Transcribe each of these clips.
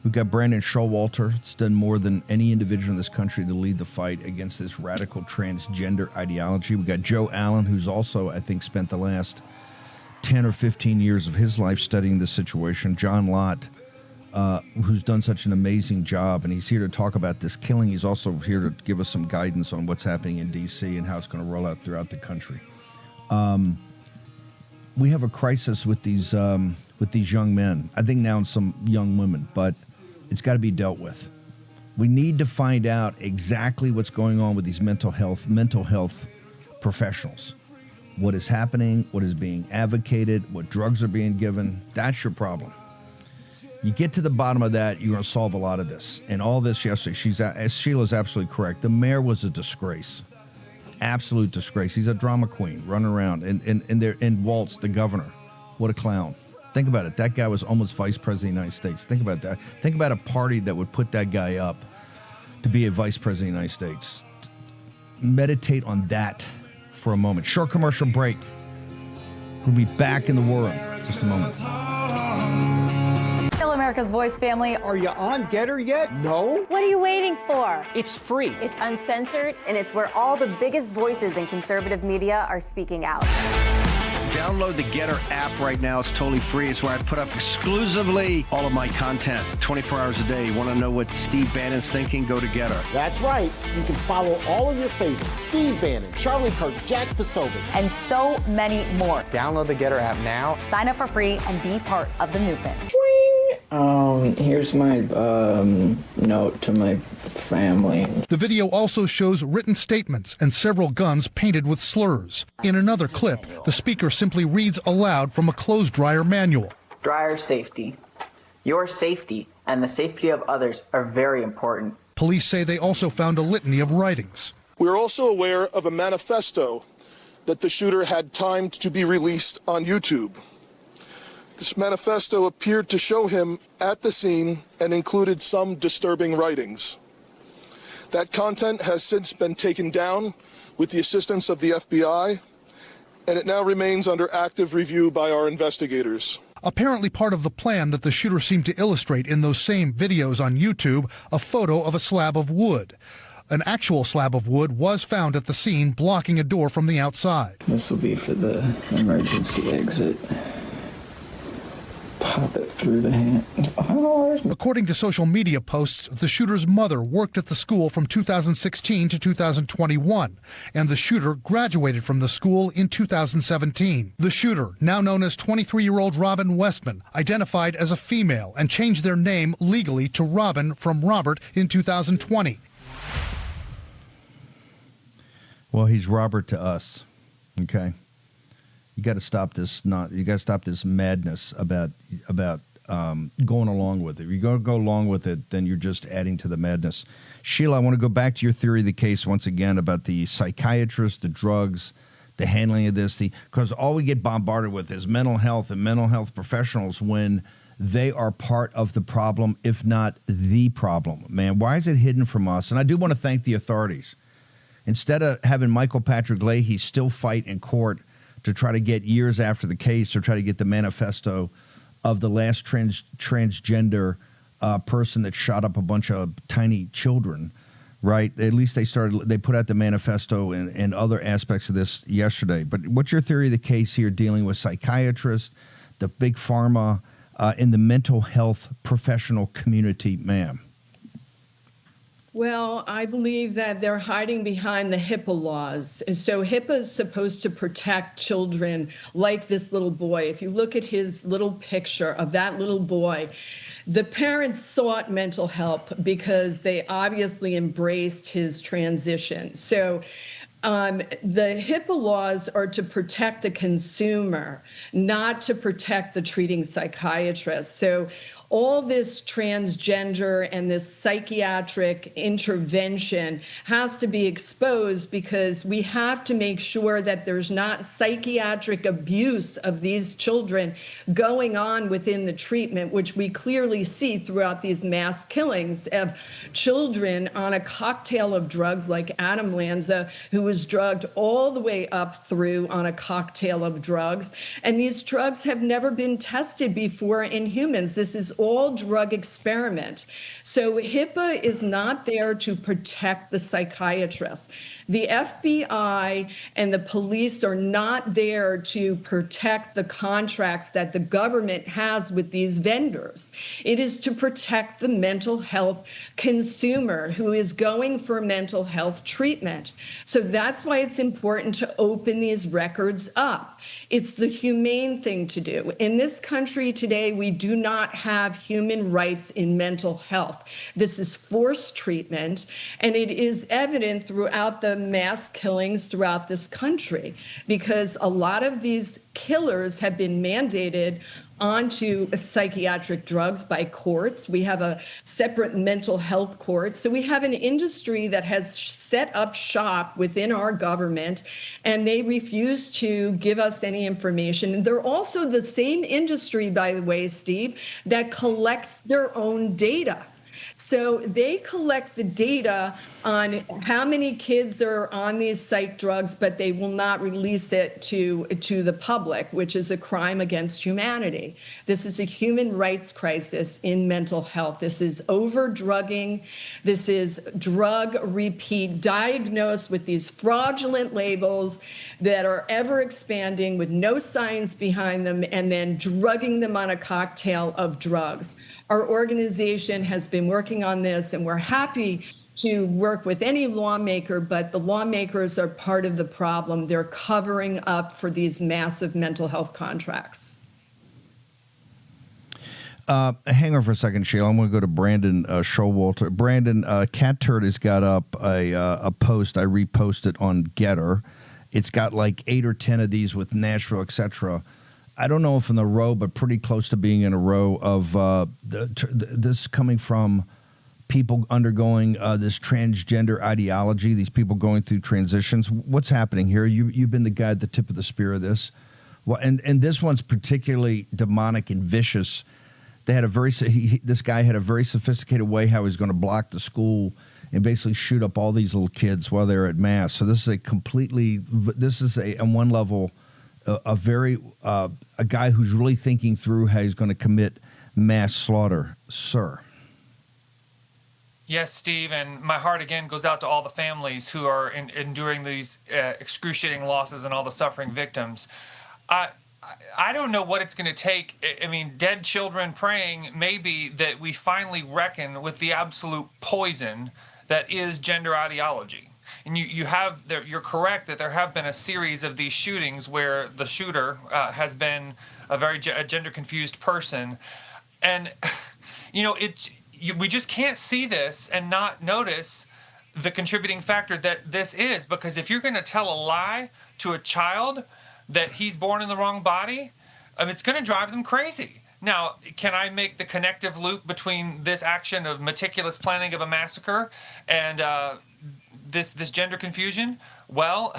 We've got Brandon Showalter. It's done more than any individual in this country to lead the fight against this radical transgender ideology. We've got Joe Allen, who's also, I think, spent the last 10 or 15 years of his life studying this situation. John Lott, who's done such an amazing job, and he's here to talk about this killing. He's also here to give us some guidance on what's happening in D.C. and how it's going to roll out throughout the country. We have a crisis with these young men. I think now in some young women, but it's got to be dealt with. We need to find out exactly what's going on with these mental health professionals. What is happening, what is being advocated, what drugs are being given. That's your problem. You get to the bottom of that, you're going to solve a lot of this. And all this yesterday, Sheila's absolutely correct. The mayor was a disgrace. Absolute disgrace. He's a drama queen running around. And Waltz, the governor, what a clown. Think about it. That guy was almost vice president of the United States. Think about that. Think about a party that would put that guy up to be a vice president of the United States. Meditate on that for a moment. Short commercial break. We'll be back in the war room in just a moment. Hello, America's Voice family. Are you on Getter yet? No? What are you waiting for? It's free. It's uncensored. And it's where all the biggest voices in conservative media are speaking out. Download the Getter app right now. It's totally free. It's where I put up exclusively all of my content 24 hours a day. You want to know what Steve Bannon's thinking? Go to Getter. That's right. You can follow all of your favorites. Steve Bannon, Charlie Kirk, Jack Posobiec. And so many more. Download the Getter app now. Sign up for free and be part of the movement. Here's my note to my family. The video also shows written statements and several guns painted with slurs. In another clip, the speaker simply reads aloud from a clothes dryer manual. Dryer safety. Your safety and the safety of others are very important. Police say they also found a litany of writings. We're also aware of a manifesto that the shooter had timed to be released on YouTube. This manifesto appeared to show him at the scene and included some disturbing writings. That content has since been taken down with the assistance of the FBI, and it now remains under active review by our investigators. Apparently part of the plan that the shooter seemed to illustrate in those same videos on YouTube, a photo of a slab of wood. An actual slab of wood was found at the scene, blocking a door from the outside. This will be for the emergency exit. Pop it through the hand. According to social media posts, the shooter's mother worked at the school from 2016 to 2021, and the shooter graduated from the school in 2017. The shooter, now known as 23-year-old Robin Westman, identified as a female and changed their name legally to Robin from Robert in 2020. Well, he's Robert to us, okay? You got to stop this. You got to stop this madness about going along with it. If you're going to go along with it, then you're just adding to the madness. Sheila, I want to go back to your theory of the case once again about the psychiatrists, the drugs, the handling of this. Because all we get bombarded with is mental health and mental health professionals when they are part of the problem, if not the problem. Man, why is it hidden from us? And I do want to thank the authorities. Instead of having Michael Patrick Leahy still fight in court to try to get years after the case, to try to get the manifesto of the last transgender person that shot up a bunch of tiny children, right? At least they put out the manifesto and other aspects of this yesterday. But what's your theory of the case here dealing with psychiatrists, the big pharma, in the mental health professional community, ma'am? Well, I believe that they're hiding behind the HIPAA laws. And so HIPAA is supposed to protect children like this little boy. If you look at his little picture of that little boy, the parents sought mental help because they obviously embraced his transition. So the HIPAA laws are to protect the consumer, not to protect the treating psychiatrist. So all this transgender and this psychiatric intervention has to be exposed because we have to make sure that there's not psychiatric abuse of these children going on within the treatment, which we clearly see throughout these mass killings of children on a cocktail of drugs like Adam Lanza, who was drugged all the way up through on a cocktail of drugs. And these drugs have never been tested before in humans. This is all drug experiment. So HIPAA is not there to protect the psychiatrists. The FBI and the police are not there to protect the contracts that the government has with these vendors. It is to protect the mental health consumer who is going for mental health treatment. So that's why it's important to open these records up. It's the humane thing to do. In this country today, we do not have human rights in mental health. This is forced treatment, and it is evident throughout the mass killings throughout this country, because a lot of these killers have been mandated onto psychiatric drugs by courts. We have a separate mental health court. So we have an industry that has set up shop within our government, and they refuse to give us any information. They're also the same industry, by the way, Steve, that collects their own data. So they collect the data on how many kids are on these psych drugs, but they will not release it to the public, which is a crime against humanity. This is a human rights crisis in mental health. This is over-drugging. This is drug repeat, diagnosed with these fraudulent labels that are ever expanding with no science behind them, and then drugging them on a cocktail of drugs. Our organization has been working on this, and we're happy to work with any lawmaker, but the lawmakers are part of the problem. They're covering up for these massive mental health contracts. Hang on for a second, Sheila. I'm going to go to Brandon Showalter. Brandon, Cat Turd has got up a post. I reposted on Getter. It's got like 8 or 10 of these with Nashville, etc. I don't know if in a row, but pretty close to being in a row of this coming from people undergoing this transgender ideology, these people going through transitions. What's happening here? You've been the guy at the tip of the spear of this. Well, and this one's particularly demonic and vicious. They had this guy had a very sophisticated way how he's going to block the school and basically shoot up all these little kids while they're at mass. So this is on one level, a guy who's really thinking through how he's going to commit mass slaughter, sir. Yes, Steve, and my heart again goes out to all the families who are enduring these excruciating losses and all the suffering victims. I don't know what it's going to take. I mean, dead children praying maybe that we finally reckon with the absolute poison that is gender ideology. And you're correct that there have been a series of these shootings where the shooter has been a very gender-confused person. And, we just can't see this and not notice the contributing factor that this is. Because if you're going to tell a lie to a child that he's born in the wrong body, it's going to drive them crazy. Now, can I make the connective loop between this action of meticulous planning of a massacre and this gender confusion? Well,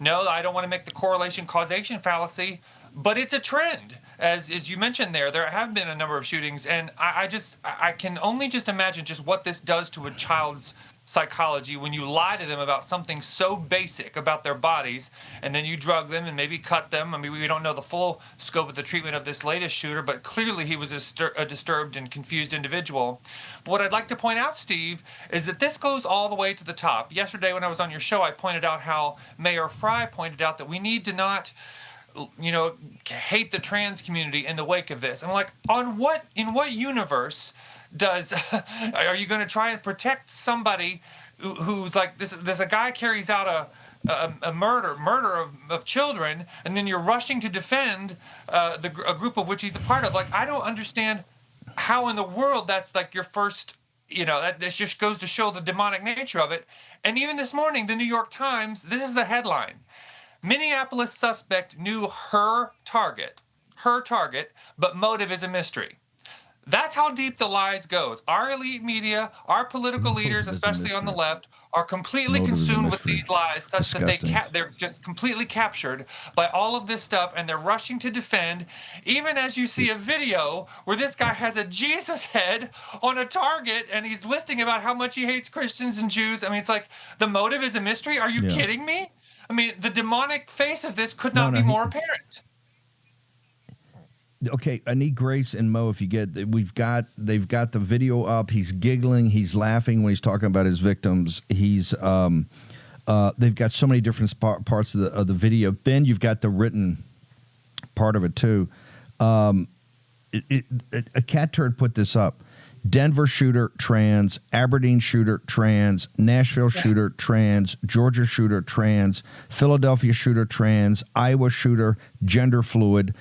no, I don't want to make the correlation causation fallacy, but it's a trend. As you mentioned there have been a number of shootings, and I can only just imagine just what this does to a child's psychology when you lie to them about something so basic about their bodies, and then you drug them and maybe cut them. I mean, we don't know the full scope of the treatment of this latest shooter, but clearly he was a disturbed and confused individual. But what I'd like to point out, Steve, is that this goes all the way to the top. Yesterday when I was on your show, I pointed out how Mayor Fry pointed out that we need to not hate the trans community in the wake of this. I'm like, in what universe are you going to try and protect somebody who's like this? There's a guy carries out a murder of children, and then you're rushing to defend a group of which he's a part of. Like, I don't understand how in the world that's like your first. This just goes to show the demonic nature of it. And even this morning, the New York Times, this is the headline: Minneapolis suspect knew her target, but motive is a mystery. That's how deep the lies goes. Our elite media, our political leaders, especially on the left, are completely consumed with these lies, such that they're just completely captured by all of this stuff, and they're rushing to defend. Even as you see a video where this guy has a Jesus head on a target, and he's listing about how much he hates Christians and Jews. I mean, it's like the motive is a mystery. Are you kidding me? I mean, the demonic face of this could not be more apparent. Okay, I need Grace and Mo. If you get, they've got the video up. He's giggling, he's laughing when he's talking about his victims. He's they've got so many different parts of the video. Then you've got the written part of it too. A cat turd put this up. Denver shooter, trans. Aberdeen shooter, trans. Nashville shooter, trans. Georgia shooter, trans. Philadelphia shooter, trans. Iowa shooter, gender fluid.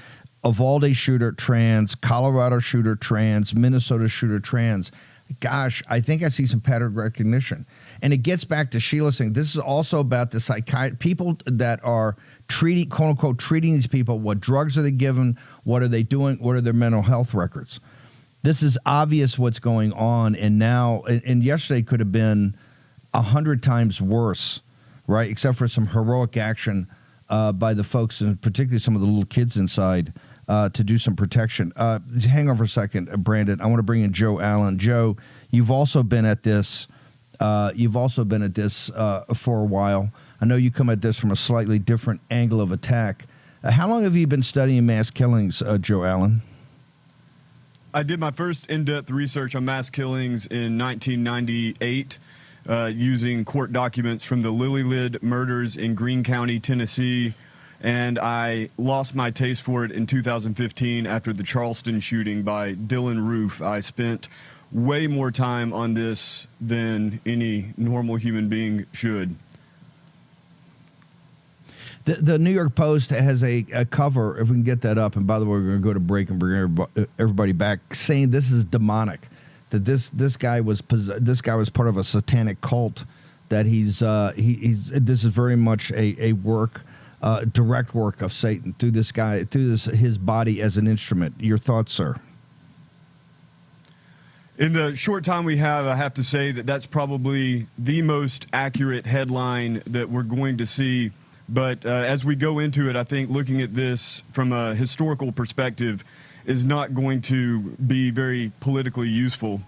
Uvalde shooter, trans. Colorado shooter, trans. Minnesota shooter, trans. Gosh, I think I see some pattern recognition. And it gets back to Sheila saying this is also about the people that are treating, quote unquote, treating these people. What drugs are they given? What are they doing? What are their mental health records? This is obvious what's going on. And now, and yesterday could have been 100 times worse, right? Except for some heroic action by the folks, and particularly some of the little kids inside, to do some protection. Hang on for a second, Brandon. I want to bring in Joe Allen. Joe, you've also been at this. For a while. I know you come at this from a slightly different angle of attack. How long have you been studying mass killings, Joe Allen? I did my first in-depth research on mass killings in 1998 using court documents from the Lily Lid murders in Greene County, Tennessee, and I lost my taste for it in 2015 after the Charleston shooting by Dylan Roof. I spent way more time on this than any normal human being should. The New York Post has a cover, if we can get that up, and by the way, we're going to go to break and bring everybody back, saying this is demonic, that this guy was part of a satanic cult, that this is very much a work, direct work of Satan through this guy, his body as an instrument. Your thoughts, sir? In the short time we have, I have to say that that's probably the most accurate headline that we're going to see. But as we go into it, I think looking at this from a historical perspective is not going to be very politically useful.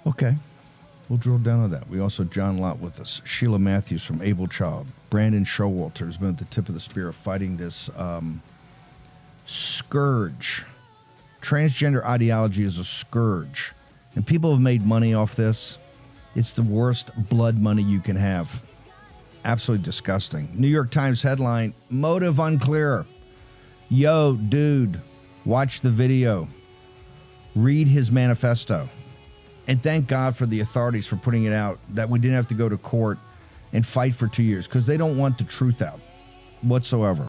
Okay. We'll drill down on that. We also have John Lott with us, Sheila Matthews from Able Child, Brandon Showalter has been at the tip of the spear fighting this scourge. Transgender ideology is a scourge, and people have made money off this. It's the worst blood money you can have. Absolutely disgusting. New York Times headline, motive unclear. Yo, dude, watch the video. Read his manifesto. And thank God for the authorities for putting it out, that we didn't have to go to court and fight for 2 years, because they don't want the truth out whatsoever.